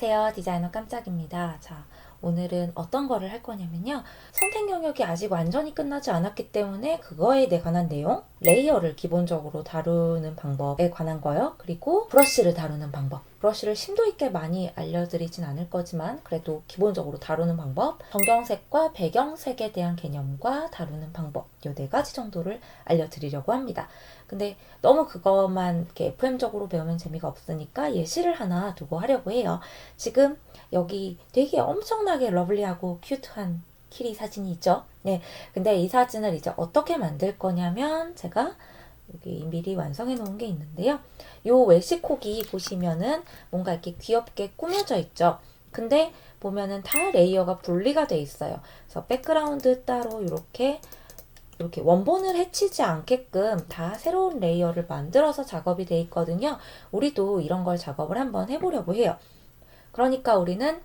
안녕하세요. 디자이너 깜짝입니다. 자, 오늘은 어떤 거를 할 거냐면요. 선택 영역이 아직 완전히 끝나지 않았기 때문에 그거에 관한 내용, 레이어를 기본적으로 다루는 방법에 관한 거요. 그리고 브러쉬를 다루는 방법. 브러쉬를 심도 있게 많이 알려드리진 않을 거지만 그래도 기본적으로 다루는 방법, 전경색과 배경색에 대한 개념과 다루는 방법, 이 네 가지 정도를 알려드리려고 합니다. 근데 너무 그것만 이렇게 FM적으로 배우면 재미가 없으니까 예시를 하나 두고 하려고 해요. 지금 여기 되게 엄청나게 러블리하고 큐트한 키리 사진이 있죠? 네. 근데 이 사진을 이제 어떻게 만들 거냐면 제가 여기 미리 완성해 놓은 게 있는데요. 요 외식콕이 보시면은 뭔가 이렇게 귀엽게 꾸며져 있죠. 근데 보면은 다 레이어가 분리가 돼 있어요. 그래서 백그라운드 따로 이렇게 원본을 해치지 않게끔 다 새로운 레이어를 만들어서 작업이 돼 있거든요. 우리도 이런 걸 작업을 한번 해보려고 해요. 그러니까 우리는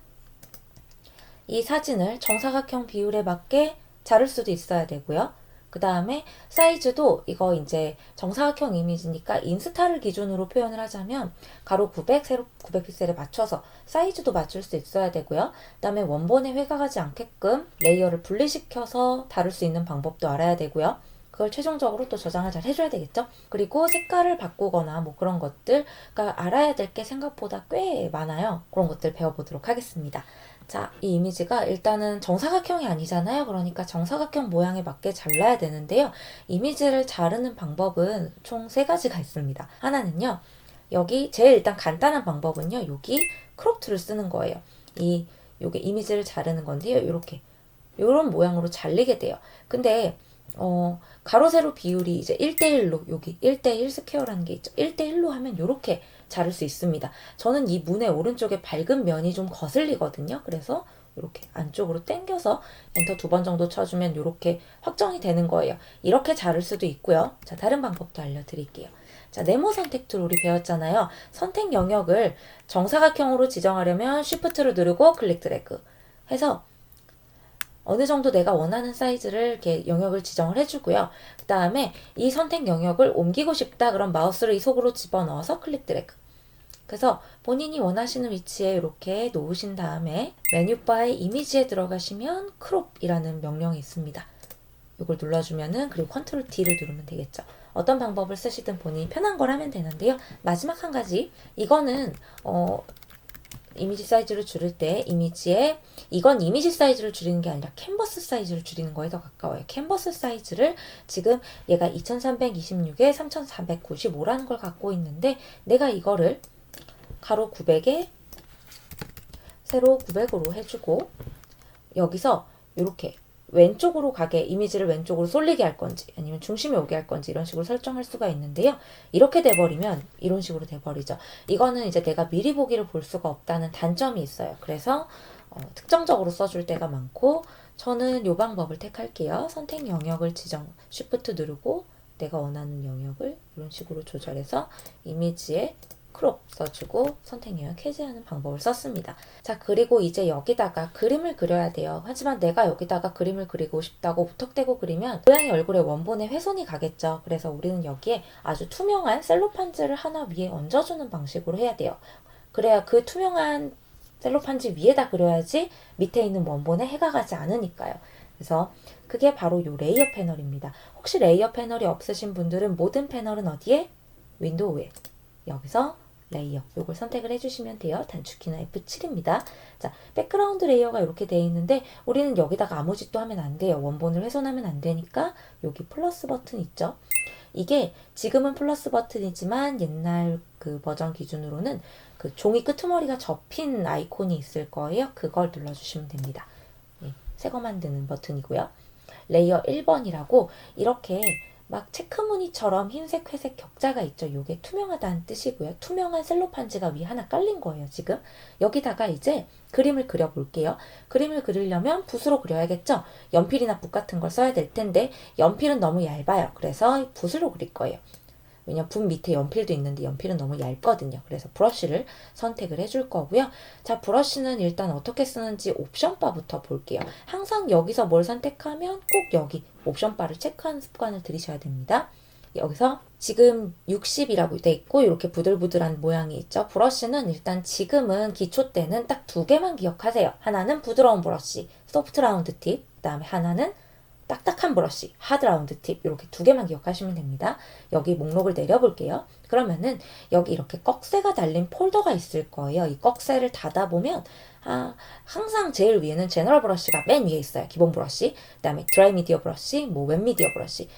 이 사진을 정사각형 비율에 맞게 자를 수도 있어야 되고요. 그 다음에 사이즈도 이거 이제 정사각형 이미지니까 인스타를 기준으로 표현을 하자면 가로 900, 세로 900픽셀에 맞춰서 사이즈도 맞출 수 있어야 되고요. 그 다음에 원본에 회가하지 않게끔 레이어를 분리시켜서 다룰 수 있는 방법도 알아야 되고요. 그걸 최종적으로 또 저장을 잘 해줘야 되겠죠. 그리고 색깔을 바꾸거나 뭐 그런 것들, 그러니까 알아야 될 게 생각보다 꽤 많아요. 그런 것들 배워보도록 하겠습니다. 자, 이 이미지가 일단은 정사각형이 아니잖아요. 그러니까 정사각형 모양에 맞게 잘라야 되는데요. 이미지를 자르는 방법은 총 3가지가 있습니다. 하나는요, 여기 제일 일단 간단한 방법은요, 여기 크롭 툴을 쓰는 거예요. 요게 이미지를 자르는 건데요. 요런 모양으로 잘리게 돼요. 근데 가로 세로 비율이 이제 1대1로 여기 1대1 스퀘어라는 게 있죠. 1대1로 하면 요렇게 자를 수 있습니다. 저는 이 문의 오른쪽에 밝은 면이 좀 거슬리거든요. 그래서 이렇게 안쪽으로 당겨서 엔터 2번 정도 쳐주면 이렇게 확정이 되는 거예요. 이렇게 자를 수도 있고요. 자, 다른 방법도 알려드릴게요. 자, 네모 선택 툴 우리 배웠잖아요. 선택 영역을 정사각형으로 지정하려면 쉬프트를 누르고 클릭 드래그 해서 어느 정도 내가 원하는 사이즈를 이렇게 영역을 지정을 해주고요. 그 다음에 이 선택 영역을 옮기고 싶다 그럼 마우스를 이 속으로 집어넣어서 클릭 드래그. 그래서 본인이 원하시는 위치에 이렇게 놓으신 다음에 메뉴바에 이미지에 들어가시면 크롭이라는 명령이 있습니다. 이걸 눌러주면은 그리고 컨트롤 D를 누르면 되겠죠. 어떤 방법을 쓰시든 본인이 편한 걸 하면 되는데요. 마지막 한 가지 이거는 이미지 사이즈를 줄일 때 이미지에 이건 이미지 사이즈를 줄이는 게 아니라 캔버스 사이즈를 줄이는 거에 더 가까워요. 캔버스 사이즈를 지금 얘가 2326에 3495라는 걸 갖고 있는데 내가 이거를 가로 900에 세로 900으로 해주고 여기서 이렇게 왼쪽으로 가게 이미지를 왼쪽으로 쏠리게 할 건지 아니면 중심에 오게 할 건지 이런 식으로 설정할 수가 있는데요. 이렇게 돼버리면 이런 식으로 돼버리죠. 이거는 이제 내가 미리 보기를 볼 수가 없다는 단점이 있어요. 그래서 특정적으로 써줄 때가 많고 저는 이 방법을 택할게요. 선택 영역을 지정 Shift 누르고 내가 원하는 영역을 이런 식으로 조절해서 이미지에 크롭 써주고 선택 영역 해제하는 방법을 썼습니다. 자, 그리고 이제 여기다가 그림을 그려야 돼요. 하지만 내가 여기다가 그림을 그리고 싶다고 무턱대고 그리면 고양이 얼굴에 원본에 훼손이 가겠죠. 그래서 우리는 여기에 아주 투명한 셀로판지를 하나 위에 얹어주는 방식으로 해야 돼요. 그래야 그 투명한 셀로판지 위에다 그려야지 밑에 있는 원본에 해가 가지 않으니까요. 그래서 그게 바로 요 레이어 패널입니다. 혹시 레이어 패널이 없으신 분들은 모든 패널은 어디에? 윈도우에. 여기서 레이어 요걸 선택을 해주시면 돼요. 단축키는 F7입니다. 자, 백그라운드 레이어가 이렇게 되어 있는데 우리는 여기다가 아무 짓도 하면 안 돼요. 원본을 훼손하면 안 되니까 여기 플러스 버튼 있죠. 이게 지금은 플러스 버튼이지만 옛날 그 버전 기준으로는 그 종이 끄트머리가 접힌 아이콘이 있을 거예요. 그걸 눌러주시면 됩니다. 네, 새거 만드는 버튼이고요. 레이어 1번이라고 이렇게 막 체크무늬처럼 흰색, 회색 격자가 있죠. 요게 투명하다는 뜻이고요. 투명한 셀로판지가 위에 하나 깔린 거예요, 지금. 여기다가 이제 그림을 그려볼게요. 그림을 그리려면 붓으로 그려야겠죠? 연필이나 붓 같은 걸 써야 될 텐데 연필은 너무 얇아요. 그래서 붓으로 그릴 거예요. 왜냐면 붓 밑에 연필도 있는데 연필은 너무 얇거든요. 그래서 브러쉬를 선택을 해줄 거고요. 자, 브러쉬는 일단 어떻게 쓰는지 옵션 바부터 볼게요. 항상 여기서 뭘 선택하면 꼭 여기 옵션 바를 체크하는 습관을 들이셔야 됩니다. 여기서 지금 60이라고 돼 있고 이렇게 부들부들한 모양이 있죠. 브러쉬는 일단 지금은 기초 때는 딱 두 개만 기억하세요. 하나는 부드러운 브러쉬, 소프트 라운드 팁, 그 다음에 하나는 딱딱한 브러쉬, 하드 라운드 팁, 이렇게 두 개만 기억하시면 됩니다. 여기 목록을 내려볼게요. 그러면은 여기 이렇게 꺽쇠가 달린 폴더가 있을 거예요. 이 꺽쇠를 닫아보면 항상 제일 위에는 제너럴 브러쉬가 맨 위에 있어요. 기본 브러쉬. 그 다음에 드라이 미디어 브러쉬, 웻 미디어 브러쉬,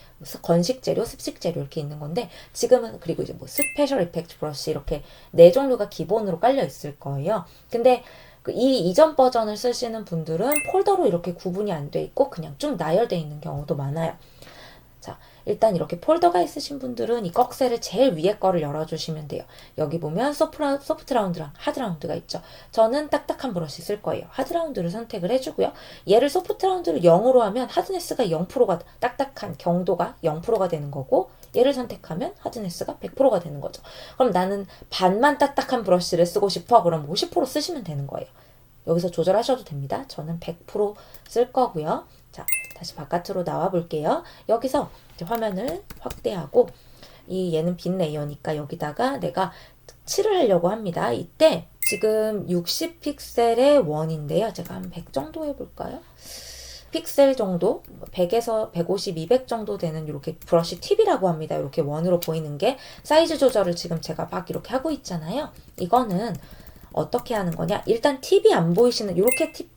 건식 재료, 습식 재료 이렇게 있는 건데 지금은 그리고 이제 스페셜 이펙트 브러쉬 이렇게 네 종류가 기본으로 깔려 있을 거예요. 근데 이 이전 버전을 쓰시는 분들은 폴더로 이렇게 구분이 안 돼 있고 그냥 쭉 나열되어 있는 경우도 많아요. 자, 일단 이렇게 폴더가 있으신 분들은 이 꺽쇠를 제일 위에 거를 열어주시면 돼요. 여기 보면 소프트 라운드랑 하드 라운드가 있죠. 저는 딱딱한 브러쉬 쓸 거예요. 하드 라운드를 선택을 해주고요. 얘를 소프트 라운드를 0으로 하면 하드네스가 0%가 딱딱한 경도가 0%가 되는 거고 얘를 선택하면 하드네스가 100%가 되는 거죠. 그럼 나는 반만 딱딱한 브러쉬를 쓰고 싶어. 그럼 50% 쓰시면 되는 거예요. 여기서 조절하셔도 됩니다. 저는 100%쓸 거고요. 자, 다시 바깥으로 나와 볼게요. 여기서 이제 화면을 확대하고 얘는 빈 레이어니까 여기다가 내가 칠을 하려고 합니다. 이때 지금 60픽셀의 원인데요. 제가 한 100 정도 해볼까요? 픽셀 정도, 100에서 150, 200 정도 되는 이렇게 브러쉬 팁이라고 합니다. 이렇게 원으로 보이는 게 사이즈 조절을 지금 제가 막 이렇게 하고 있잖아요. 이거는 어떻게 하는 거냐? 일단 팁이 안 보이시는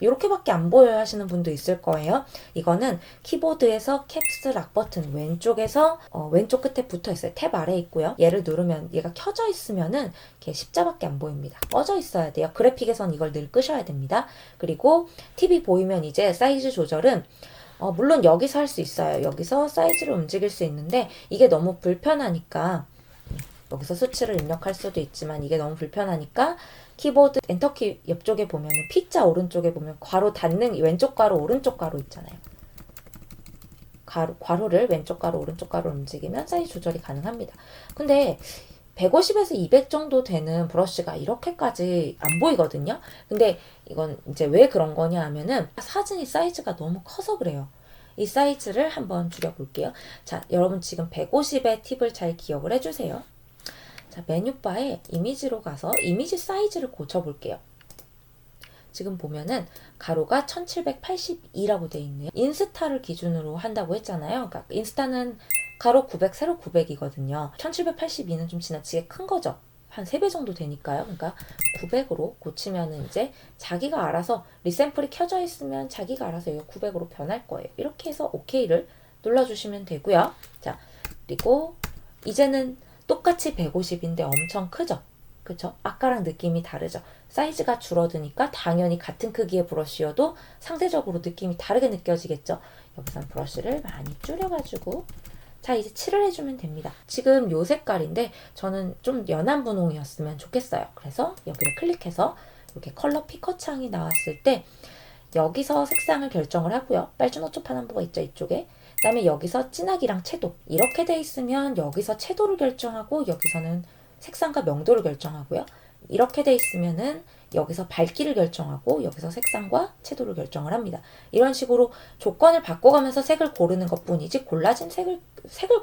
요렇게밖에 안 보여요 하시는 분도 있을 거예요. 이거는 키보드에서 캡스 락 버튼 왼쪽에서 왼쪽 끝에 붙어 있어요. 탭 아래에 있고요. 얘를 누르면 얘가 켜져 있으면은 이렇게 십자밖에 안 보입니다. 꺼져 있어야 돼요. 그래픽에선 이걸 늘 끄셔야 됩니다. 그리고 팁이 보이면 이제 사이즈 조절은 물론 여기서 할 수 있어요. 여기서 사이즈를 움직일 수 있는데 이게 너무 불편하니까 여기서 수치를 입력할 수도 있지만 이게 너무 불편하니까 키보드 엔터키 옆쪽에 보면은 P자 오른쪽에 보면 괄호 닫는 왼쪽 괄호 오른쪽 괄호 있잖아요. 괄호를 왼쪽 괄호 오른쪽 괄호를 움직이면 사이즈 조절이 가능합니다. 근데 150에서 200 정도 되는 브러쉬가 이렇게까지 안 보이거든요. 근데 이건 이제 왜 그런 거냐 하면은 사진이 사이즈가 너무 커서 그래요. 이 사이즈를 한번 줄여볼게요. 자, 여러분 지금 150의 팁을 잘 기억을 해주세요. 자, 메뉴바에 이미지로 가서 이미지 사이즈를 고쳐볼게요. 지금 보면은 가로가 1782라고 돼 있네요. 인스타를 기준으로 한다고 했잖아요. 그러니까 인스타는 가로 900, 세로 900이거든요. 1782는 좀 지나치게 큰 거죠. 한 3배 정도 되니까요. 그러니까 900으로 고치면은 이제 자기가 알아서 리샘플이 켜져 있으면 자기가 알아서 이거 900으로 변할 거예요. 이렇게 해서 OK를 눌러주시면 되고요. 자, 그리고 이제는 똑같이 150인데 엄청 크죠? 그쵸? 아까랑 느낌이 다르죠? 사이즈가 줄어드니까 당연히 같은 크기의 브러쉬여도 상대적으로 느낌이 다르게 느껴지겠죠? 여기선 브러쉬를 많이 줄여가지고 자, 이제 칠을 해주면 됩니다. 지금 요 색깔인데 저는 좀 연한 분홍이었으면 좋겠어요. 그래서 여기를 클릭해서 이렇게 컬러 피커 창이 나왔을 때 여기서 색상을 결정을 하고요. 빨주노초 파남보가 있죠, 이쪽에. 그 다음에 여기서 진하기랑 채도 이렇게 돼 있으면 여기서 채도를 결정하고 여기서는 색상과 명도를 결정하고요. 이렇게 돼 있으면은 여기서 밝기를 결정하고 여기서 색상과 채도를 결정을 합니다. 이런 식으로 조건을 바꿔가면서 색을 고르는 것 뿐이지 골라진 색을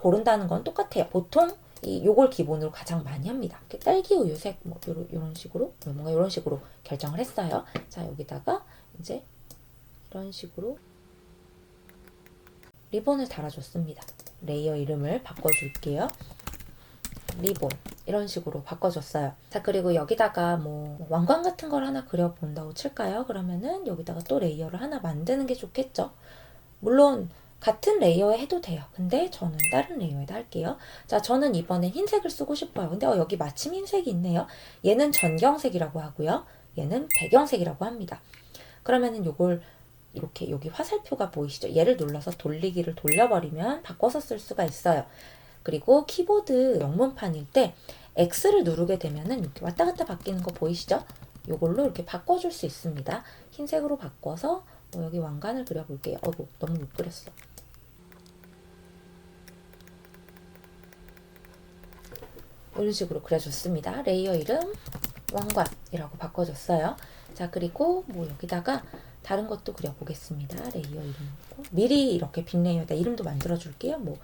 고른다는 건 똑같아요. 보통 요걸 기본으로 가장 많이 합니다. 딸기 우유색 뭐 요런 식으로 뭔가 이런 식으로 결정을 했어요. 자, 여기다가 이제 이런 식으로 리본을 달아줬습니다. 레이어 이름을 바꿔줄게요. 리본 이런 식으로 바꿔줬어요. 자, 그리고 여기다가 뭐 왕관 같은 걸 하나 그려본다고 칠까요? 그러면은 여기다가 또 레이어를 하나 만드는 게 좋겠죠. 물론 같은 레이어에 해도 돼요. 근데 저는 다른 레이어에다 할게요. 자, 저는 이번엔 흰색을 쓰고 싶어요. 근데 여기 마침 흰색이 있네요. 얘는 전경색이라고 하고요. 얘는 배경색이라고 합니다. 그러면은 요걸 이렇게 여기 화살표가 보이시죠? 얘를 눌러서 돌리기를 돌려버리면 바꿔서 쓸 수가 있어요. 그리고 키보드 영문판일 때 X를 누르게 되면은 이렇게 왔다 갔다 바뀌는 거 보이시죠? 요걸로 이렇게 바꿔줄 수 있습니다. 흰색으로 바꿔서 여기 왕관을 그려볼게요. 너무 못 그렸어. 이런 식으로 그려줬습니다. 레이어 이름 왕관이라고 바꿔줬어요. 자, 그리고 뭐 여기다가 다른 것도 그려보겠습니다. 레이어 이름 미리 이렇게 빈 레이어에다 이름도 만들어줄게요. 뭐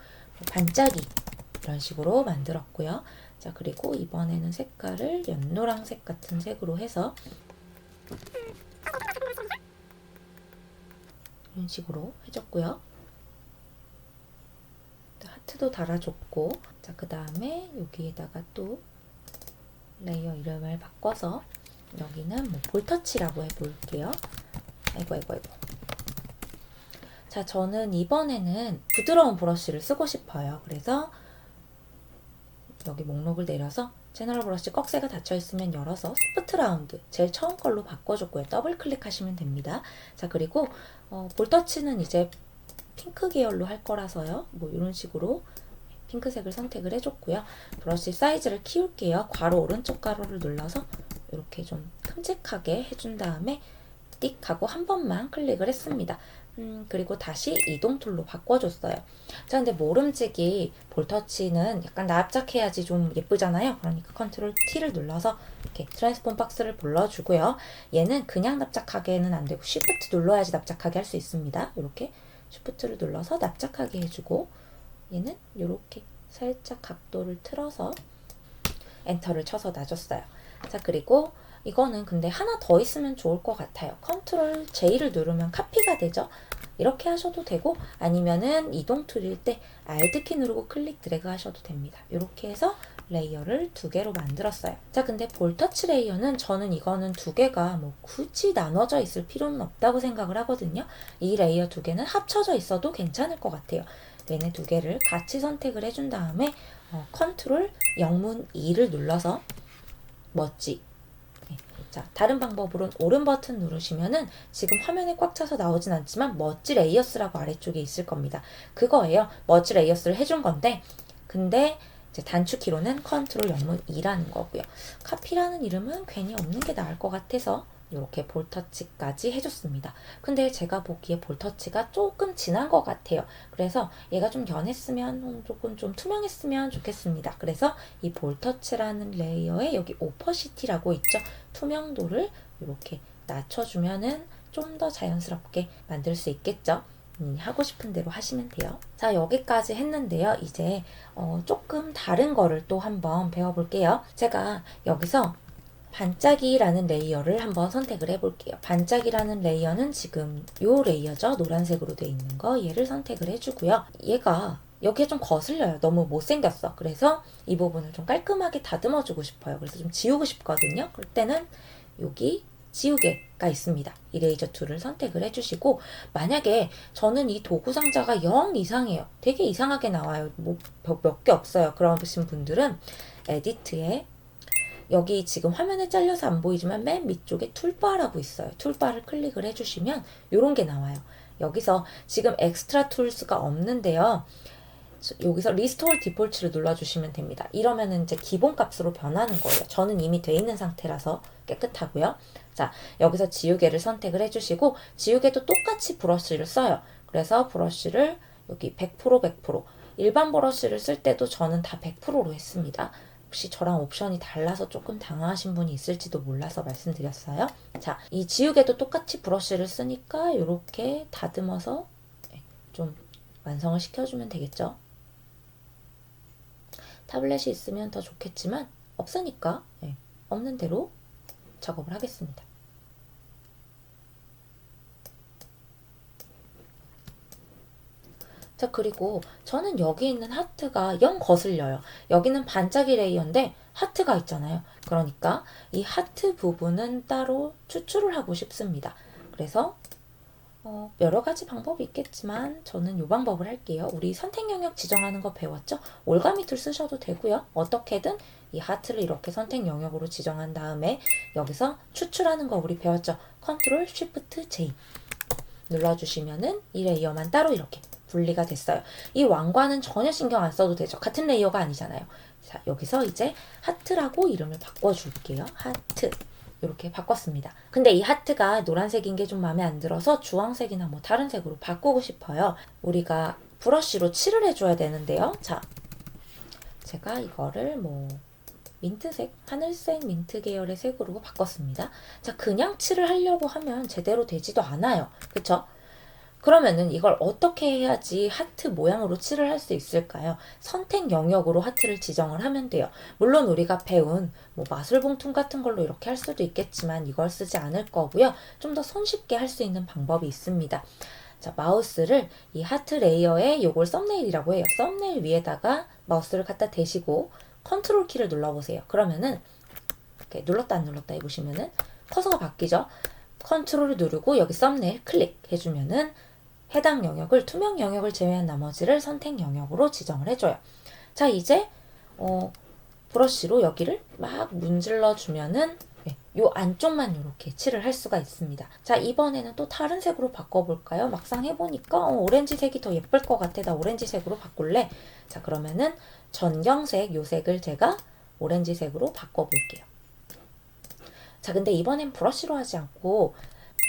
반짝이 이런 식으로 만들었고요. 자, 그리고 이번에는 색깔을 연노랑색 같은 색으로 해서 이런 식으로 해줬고요. 하트도 달아줬고, 자, 그 다음에 여기에다가 또 레이어 이름을 바꿔서 여기는 뭐 볼터치라고 해볼게요. 아이고. 자, 저는 이번에는 부드러운 브러쉬를 쓰고 싶어요. 그래서 여기 목록을 내려서 제너럴 브러쉬 꺽쇠가 닫혀있으면 열어서 소프트 라운드 제일 처음 걸로 바꿔줬고요. 더블 클릭하시면 됩니다. 자, 그리고 볼터치는 이제 핑크 계열로 할 거라서요. 뭐 이런 식으로 핑크색을 선택을 해줬고요. 브러쉬 사이즈를 키울게요. 괄호 오른쪽 가로를 눌러서 이렇게 좀 큼직하게 해준 다음에 띡 하고 한 번만 클릭을 했습니다. 그리고 다시 이동 툴로 바꿔줬어요. 자, 근데 모름지기 볼터치는 약간 납작해야지 좀 예쁘잖아요. 그러니까 컨트롤 T를 눌러서 이렇게 트랜스폼 박스를 불러주고요. 얘는 그냥 납작하게는 안 되고 쉬프트 눌러야지 납작하게 할 수 있습니다. 이렇게 쉬프트를 눌러서 납작하게 해주고, 얘는 이렇게 살짝 각도를 틀어서 엔터를 쳐서 놔줬어요. 자, 그리고 이거는 근데 하나 더 있으면 좋을 것 같아요. 컨트롤 J를 누르면 카피가 되죠. 이렇게 하셔도 되고, 아니면은 이동 툴일 때 Alt키 누르고 클릭 드래그 하셔도 됩니다. 이렇게 해서 레이어를 2개로 만들었어요. 자, 근데 볼터치 레이어는 저는 이거는 2개가 뭐 굳이 나눠져 있을 필요는 없다고 생각을 하거든요. 이 레이어 2개는 합쳐져 있어도 괜찮을 것 같아요. 얘네 2개를 같이 선택을 해준 다음에 컨트롤 영문 E를 눌러서 멋지. 자, 다른 방법으로는 오른 버튼 누르시면은 지금 화면에 꽉 차서 나오진 않지만 머지 레이어스라고 아래쪽에 있을 겁니다. 그거예요. 머지 레이어스를 해준 건데, 근데 이제 단축키로는 컨트롤 영문 E라는 거고요. 카피라는 이름은 괜히 없는 게 나을 것 같아서 이렇게 볼터치까지 해줬습니다. 근데 제가 보기에 볼터치가 조금 진한 것 같아요. 그래서 얘가 좀 연했으면, 조금 좀 투명했으면 좋겠습니다. 그래서 이 볼터치라는 레이어에 여기 오퍼시티라고 있죠. 투명도를 이렇게 낮춰주면은 좀 더 자연스럽게 만들 수 있겠죠. 하고 싶은 대로 하시면 돼요. 자, 여기까지 했는데요. 이제 조금 다른 거를 또 한번 배워볼게요. 제가 여기서 반짝이라는 레이어를 한번 선택을 해볼게요. 반짝이라는 레이어는 지금 요 레이어죠. 노란색으로 되어 있는 거. 얘를 선택을 해주고요. 얘가 여기에 좀 거슬려요. 너무 못생겼어. 그래서 이 부분을 좀 깔끔하게 다듬어주고 싶어요. 그래서 좀 지우고 싶거든요. 그럴 때는 여기 지우개가 있습니다. 이레이저 툴을 선택을 해주시고, 만약에 저는 이 도구 상자가 영 이상해요. 되게 이상하게 나와요. 뭐 몇 개 없어요. 그러신 분들은 에디트에 여기 지금 화면에 잘려서 안 보이지만 맨 밑쪽에 툴바라고 있어요. 툴바를 클릭을 해주시면 이런 게 나와요. 여기서 지금 엑스트라 툴스가 없는데요. 여기서 리스토어 디폴트를 눌러주시면 됩니다. 이러면 이제 기본 값으로 변하는 거예요. 저는 이미 돼 있는 상태라서 깨끗하고요. 자, 여기서 지우개를 선택을 해주시고, 지우개도 똑같이 브러쉬를 써요. 그래서 브러쉬를 여기 100% 일반 브러쉬를 쓸 때도 저는 다 100%로 했습니다. 혹시 저랑 옵션이 달라서 조금 당황하신 분이 있을지도 몰라서 말씀드렸어요. 자, 이 지우개도 똑같이 브러쉬를 쓰니까 이렇게 다듬어서 좀 완성을 시켜주면 되겠죠. 타블렛이 있으면 더 좋겠지만 없으니까 없는 대로 작업을 하겠습니다. 자, 그리고 저는 여기 있는 하트가 영 거슬려요. 여기는 반짝이 레이어인데 하트가 있잖아요. 그러니까 이 하트 부분은 따로 추출을 하고 싶습니다. 그래서 여러 가지 방법이 있겠지만 저는 이 방법을 할게요. 우리 선택 영역 지정하는 거 배웠죠? 올가미 툴 쓰셔도 되고요. 어떻게든 이 하트를 이렇게 선택 영역으로 지정한 다음에 여기서 추출하는 거 우리 배웠죠? 컨트롤 쉬프트 J 눌러주시면은 이 레이어만 따로 이렇게 분리가 됐어요. 이 왕관은 전혀 신경 안 써도 되죠. 같은 레이어가 아니잖아요. 자, 여기서 이제 하트라고 이름을 바꿔줄게요. 하트. 이렇게 바꿨습니다. 근데 이 하트가 노란색인 게 좀 마음에 안 들어서 주황색이나 뭐 다른 색으로 바꾸고 싶어요. 우리가 브러쉬로 칠을 해줘야 되는데요. 자, 제가 이거를 뭐 민트색, 하늘색 민트 계열의 색으로 바꿨습니다. 자, 그냥 칠을 하려고 하면 제대로 되지도 않아요. 그쵸? 그러면은 이걸 어떻게 해야지 하트 모양으로 칠을 할 수 있을까요? 선택 영역으로 하트를 지정을 하면 돼요. 물론 우리가 배운 뭐 마술봉투 같은 걸로 이렇게 할 수도 있겠지만 이걸 쓰지 않을 거고요. 좀 더 손쉽게 할 수 있는 방법이 있습니다. 자, 마우스를 이 하트 레이어에 요걸 썸네일이라고 해요. 썸네일 위에다가 마우스를 갖다 대시고 컨트롤 키를 눌러보세요. 그러면은 이렇게 눌렀다 안 눌렀다 해보시면은 커서가 바뀌죠. 컨트롤을 누르고 여기 썸네일 클릭해주면은 해당 영역을 투명 영역을 제외한 나머지를 선택 영역으로 지정을 해줘요. 자, 이제 브러쉬로 여기를 막 문질러 주면은 요 안쪽만 이렇게 칠을 할 수가 있습니다. 자, 이번에는 또 다른 색으로 바꿔볼까요? 막상 해보니까 오렌지색이 더 예쁠 것 같아. 나 오렌지색으로 바꿀래. 자, 그러면은 전경색 요 색을 제가 오렌지색으로 바꿔볼게요. 자, 근데 이번엔 브러쉬로 하지 않고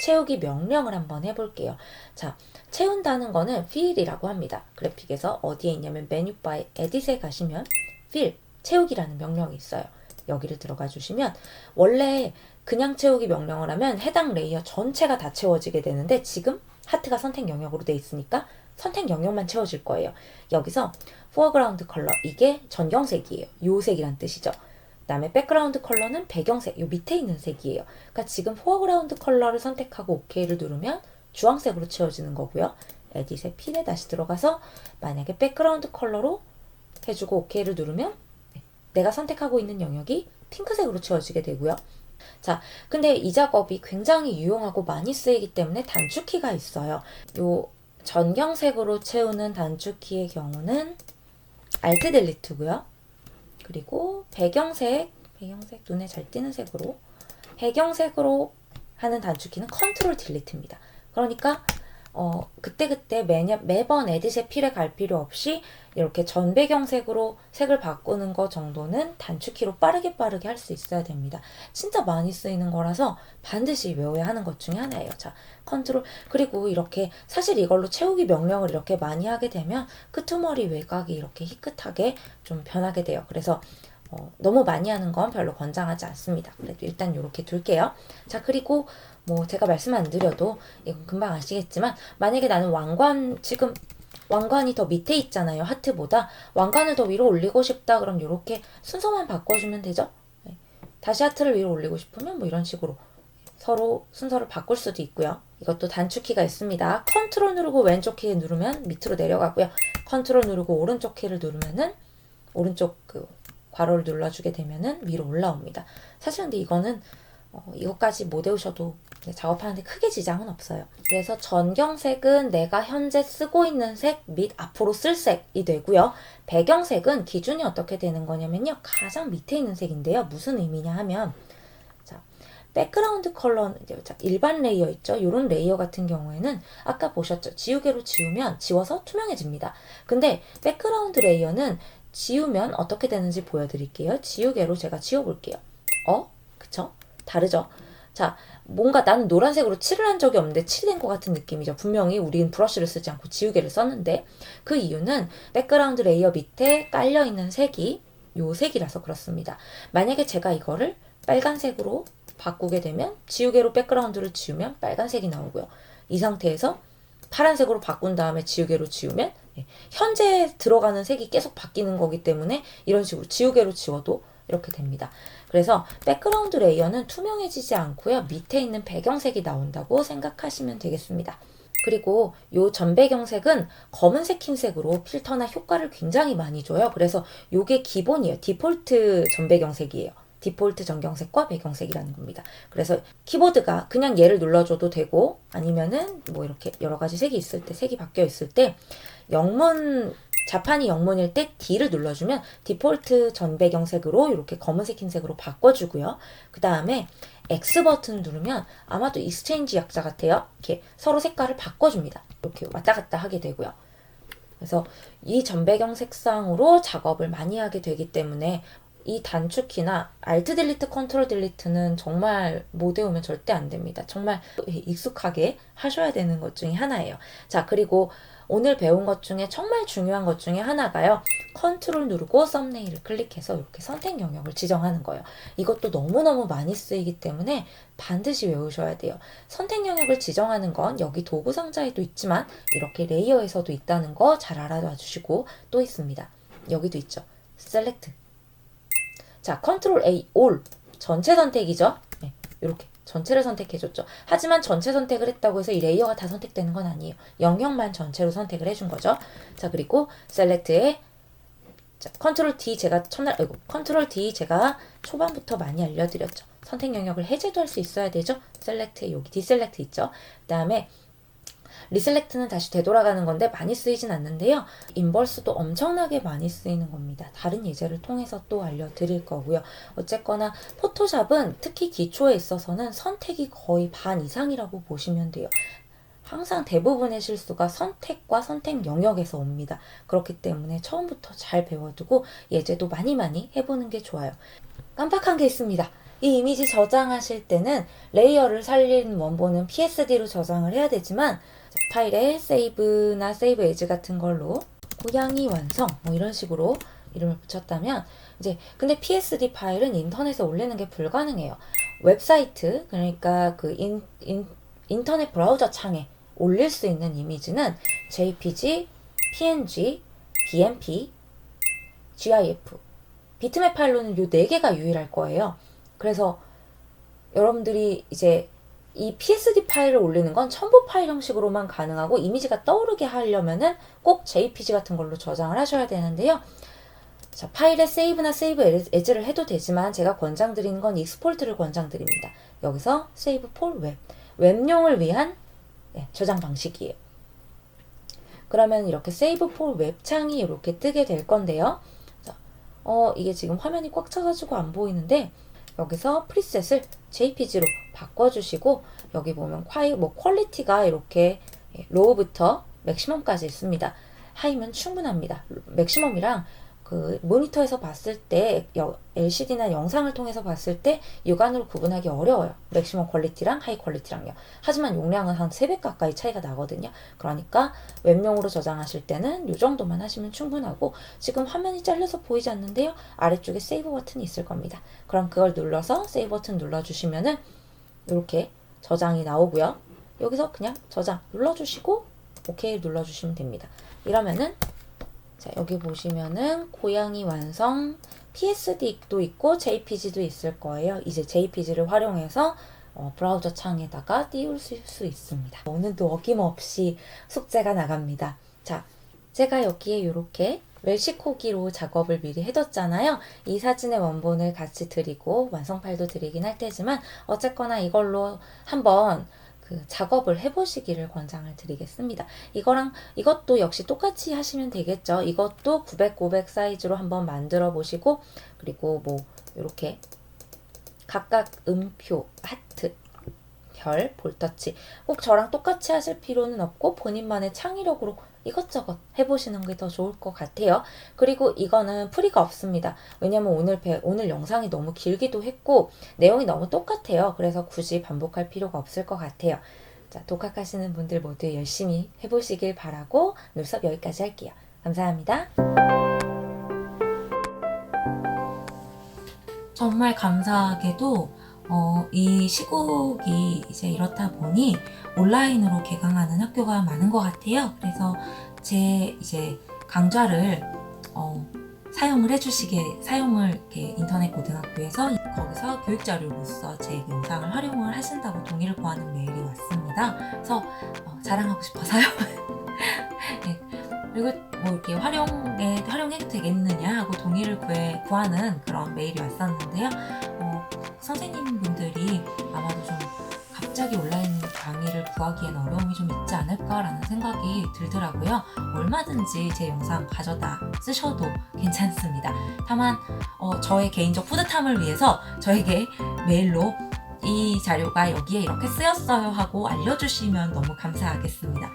채우기 명령을 한번 해볼게요. 자, 채운다는 거는 fill이라고 합니다. 그래픽에서 어디에 있냐면 메뉴바에 에딧에 가시면 fill, 채우기라는 명령이 있어요. 여기를 들어가 주시면 원래 그냥 채우기 명령을 하면 해당 레이어 전체가 다 채워지게 되는데 지금 하트가 선택 영역으로 돼 있으니까 선택 영역만 채워질 거예요. 여기서 foreground 컬러, 이게 전경색이에요. 요 색이란 뜻이죠. 그 다음에 백그라운드 컬러는 배경색, 요 밑에 있는 색이에요. 그러니까 지금 포어그라운드 컬러를 선택하고 OK를 누르면 주황색으로 채워지는 거고요. 에딧의 필에 다시 들어가서 만약에 백그라운드 컬러로 해주고 OK를 누르면 내가 선택하고 있는 영역이 핑크색으로 채워지게 되고요. 자, 근데 이 작업이 굉장히 유용하고 많이 쓰이기 때문에 단축키가 있어요. 요 전경색으로 채우는 단축키의 경우는 Alt 딜리트고요. 그리고 배경색 눈에 잘 띄는 색으로 배경색으로 하는 단축키는 컨트롤 딜리트입니다. 그러니까 그때그때 매번 에딧의 필에 갈 필요 없이 이렇게 전배경색으로 색을 바꾸는 거 정도는 단축키로 빠르게 할 수 있어야 됩니다. 진짜 많이 쓰이는 거라서 반드시 외워야 하는 것 중에 하나예요. 자, 컨트롤. 그리고 이렇게 사실 이걸로 채우기 명령을 이렇게 많이 하게 되면 끄트머리 외곽이 이렇게 희끗하게 좀 변하게 돼요. 그래서 너무 많이 하는 건 별로 권장하지 않습니다. 그래도 일단 이렇게 둘게요. 자, 그리고 뭐 제가 말씀 안 드려도 이건 금방 아시겠지만 만약에 나는 지금 왕관이 더 밑에 있잖아요. 하트보다. 왕관을 더 위로 올리고 싶다. 그럼 이렇게 순서만 바꿔주면 되죠. 네. 다시 하트를 위로 올리고 싶으면 뭐 이런 식으로 서로 순서를 바꿀 수도 있고요. 이것도 단축키가 있습니다. 컨트롤 누르고 왼쪽 키 누르면 밑으로 내려가고요. 컨트롤 누르고 오른쪽 키를 누르면은 오른쪽 그 괄호를 눌러주게 되면은 위로 올라옵니다. 사실 근데 이거는 이것까지 못 외우셔도 작업하는데 크게 지장은 없어요. 그래서 전경색은 내가 현재 쓰고 있는 색 및 앞으로 쓸 색이 되고요. 배경색은 기준이 어떻게 되는 거냐면요. 가장 밑에 있는 색인데요. 무슨 의미냐 하면 자, 백그라운드 컬러는 일반 레이어 있죠. 이런 레이어 같은 경우에는 아까 보셨죠. 지우개로 지우면 지워서 투명해집니다. 근데 백그라운드 레이어는 지우면 어떻게 되는지 보여드릴게요. 지우개로 제가 지워볼게요. 그쵸? 다르죠? 자, 뭔가 나는 노란색으로 칠을 한 적이 없는데 칠이 된 것 같은 느낌이죠. 분명히 우리는 브러쉬를 쓰지 않고 지우개를 썼는데 그 이유는 백그라운드 레이어 밑에 깔려있는 색이 요 색이라서 그렇습니다. 만약에 제가 이거를 빨간색으로 바꾸게 되면 지우개로 백그라운드를 지우면 빨간색이 나오고요. 이 상태에서 파란색으로 바꾼 다음에 지우개로 지우면 현재 들어가는 색이 계속 바뀌는 거기 때문에 이런 식으로 지우개로 지워도 이렇게 됩니다. 그래서 백그라운드 레이어는 투명해지지 않고요. 밑에 있는 배경색이 나온다고 생각하시면 되겠습니다. 그리고 요 전배경색은 검은색 흰색으로 필터나 효과를 굉장히 많이 줘요. 그래서 요게 기본이에요. 디폴트 전배경색이에요. 디폴트 전경색과 배경색이라는 겁니다. 그래서 키보드가 그냥 얘를 눌러줘도 되고 아니면은 뭐 이렇게 여러 가지 색이 있을 때 색이 바뀌어 있을 때 자판이 영문일 때 D를 눌러주면 디폴트 전배경색으로 이렇게 검은색 흰색으로 바꿔주고요. 그 다음에 X 버튼을 누르면 아마도 익스체인지 약자 같아요. 이렇게 서로 색깔을 바꿔줍니다. 이렇게 왔다 갔다 하게 되고요. 그래서 이 전배경 색상으로 작업을 많이 하게 되기 때문에 이 단축키나 Alt 딜리트, 컨트롤 딜리트는 정말 못 외우면 절대 안 됩니다. 정말 익숙하게 하셔야 되는 것 중에 하나예요. 자, 그리고 오늘 배운 것 중에 정말 중요한 것 중에 하나가요. 컨트롤 누르고 썸네일을 클릭해서 이렇게 선택 영역을 지정하는 거예요. 이것도 너무너무 많이 쓰이기 때문에 반드시 외우셔야 돼요. 선택 영역을 지정하는 건 여기 도구 상자에도 있지만 이렇게 레이어에서도 있다는 거 잘 알아봐 주시고, 또 있습니다. 여기도 있죠. 셀렉트. 자, 컨트롤 A, 올. 전체 선택이죠. 네, 이렇게 전체를 선택해줬죠. 하지만 전체 선택을 했다고 해서 이 레이어가 다 선택되는 건 아니에요. 영역만 전체로 선택을 해준 거죠. 자, 그리고 셀렉트에 컨트롤 D 컨트롤 D 제가 초반부터 많이 알려드렸죠. 선택 영역을 해제도 할 수 있어야 되죠. 셀렉트에 여기 디셀렉트 있죠. 그 다음에 리셀렉트는 다시 되돌아가는 건데 많이 쓰이진 않는데요. 인버스도 엄청나게 많이 쓰이는 겁니다. 다른 예제를 통해서 또 알려드릴 거고요. 어쨌거나 포토샵은 특히 기초에 있어서는 선택이 거의 반 이상이라고 보시면 돼요. 항상 대부분의 실수가 선택과 선택 영역에서 옵니다. 그렇기 때문에 처음부터 잘 배워두고 예제도 많이 해보는 게 좋아요. 깜빡한 게 있습니다. 이 이미지 저장하실 때는 레이어를 살린 원본은 PSD로 저장을 해야 되지만 파일에 세이브나 세이브 에즈 같은 걸로 고양이 완성 이런 식으로 이름을 붙였다면 이제 근데 PSD 파일은 인터넷에 올리는 게 불가능해요. 웹사이트 그러니까 그 인터넷 브라우저 창에 올릴 수 있는 이미지는 JPG, PNG, BMP, GIF, 비트맵 파일로는 이 4개가 유일할 거예요. 그래서 여러분들이 이제 이 PSD 파일을 올리는 건 첨부 파일 형식으로만 가능하고 이미지가 떠오르게 하려면은 꼭 JPG 같은 걸로 저장을 하셔야 되는데요. 자, 파일에 세이브나 세이브 에즈를 해도 되지만 제가 권장드리는 건 익스포트를 권장드립니다. 여기서 세이브 폴 웹. 웹용을 위한 저장 방식이에요. 그러면 이렇게 세이브 폴 웹 창이 이렇게 뜨게 될 건데요. 자, 이게 지금 화면이 꽉 차가지고 안 보이는데 여기서 프리셋을 JPG로 바꿔주시고 여기 보면 파일 퀄리티가 이렇게 로우부터 맥시멈까지 있습니다. 하이면 충분합니다. 맥시멈이랑 그 모니터에서 봤을 때 LCD나 영상을 통해서 봤을 때 육안으로 구분하기 어려워요. 맥시멈 퀄리티랑 하이 퀄리티랑요. 하지만 용량은 한 3배 가까이 차이가 나거든요. 그러니까 웹용으로 저장하실 때는 이 정도만 하시면 충분하고 지금 화면이 잘려서 보이지 않는데요. 아래쪽에 세이브 버튼이 있을 겁니다. 그럼 그걸 눌러서 세이브 버튼 눌러주시면은 이렇게 저장이 나오고요. 여기서 그냥 저장 눌러주시고 OK 눌러주시면 됩니다. 이러면은 자, 여기 보시면은 고양이 완성 PSD도 있고 JPG도 있을 거예요. 이제 JPG를 활용해서 브라우저 창에다가 띄울 수 있습니다. 오늘도 어김없이 숙제가 나갑니다. 자, 제가 여기에 이렇게 웰시코기로 작업을 미리 해뒀잖아요. 이 사진의 원본을 같이 드리고 완성 파일도 드리긴 할 테지만 어쨌거나 이걸로 한번 그 작업을 해보시기를 권장을 드리겠습니다. 이것도 역시 똑같이 하시면 되겠죠. 이것도 900 사이즈로 한번 만들어 보시고 그리고 뭐 이렇게 각각 음표, 하트, 별, 볼터치 꼭 저랑 똑같이 하실 필요는 없고 본인만의 창의력으로 이것저것 해보시는 게 더 좋을 것 같아요. 그리고 이거는 풀이가 없습니다. 왜냐면 오늘 영상이 너무 길기도 했고 내용이 너무 똑같아요. 그래서 굳이 반복할 필요가 없을 것 같아요. 자, 독학하시는 분들 모두 열심히 해보시길 바라고 오늘 수업 여기까지 할게요. 감사합니다. 정말 감사하게도 이 시국이 이제 이렇다 보니 온라인으로 개강하는 학교가 많은 것 같아요. 그래서 제 이제 강좌를 사용을 이렇게 인터넷 고등학교에서 거기서 교육자료로서 제 영상을 활용을 하신다고 동의를 구하는 메일이 왔습니다. 그래서 자랑하고 싶어서요. 네. 그리고 뭐 이렇게 활용해도 되겠느냐 하고 동의를 구하는 그런 메일이 왔었는데요. 선생님분들이 아마도 좀 갑자기 온라인 강의를 구하기엔 어려움이 좀 있지 않을까라는 생각이 들더라고요. 얼마든지 제 영상 가져다 쓰셔도 괜찮습니다. 다만 저의 개인적 뿌듯함을 위해서 저에게 메일로 이 자료가 여기에 이렇게 쓰였어요 하고 알려주시면 너무 감사하겠습니다.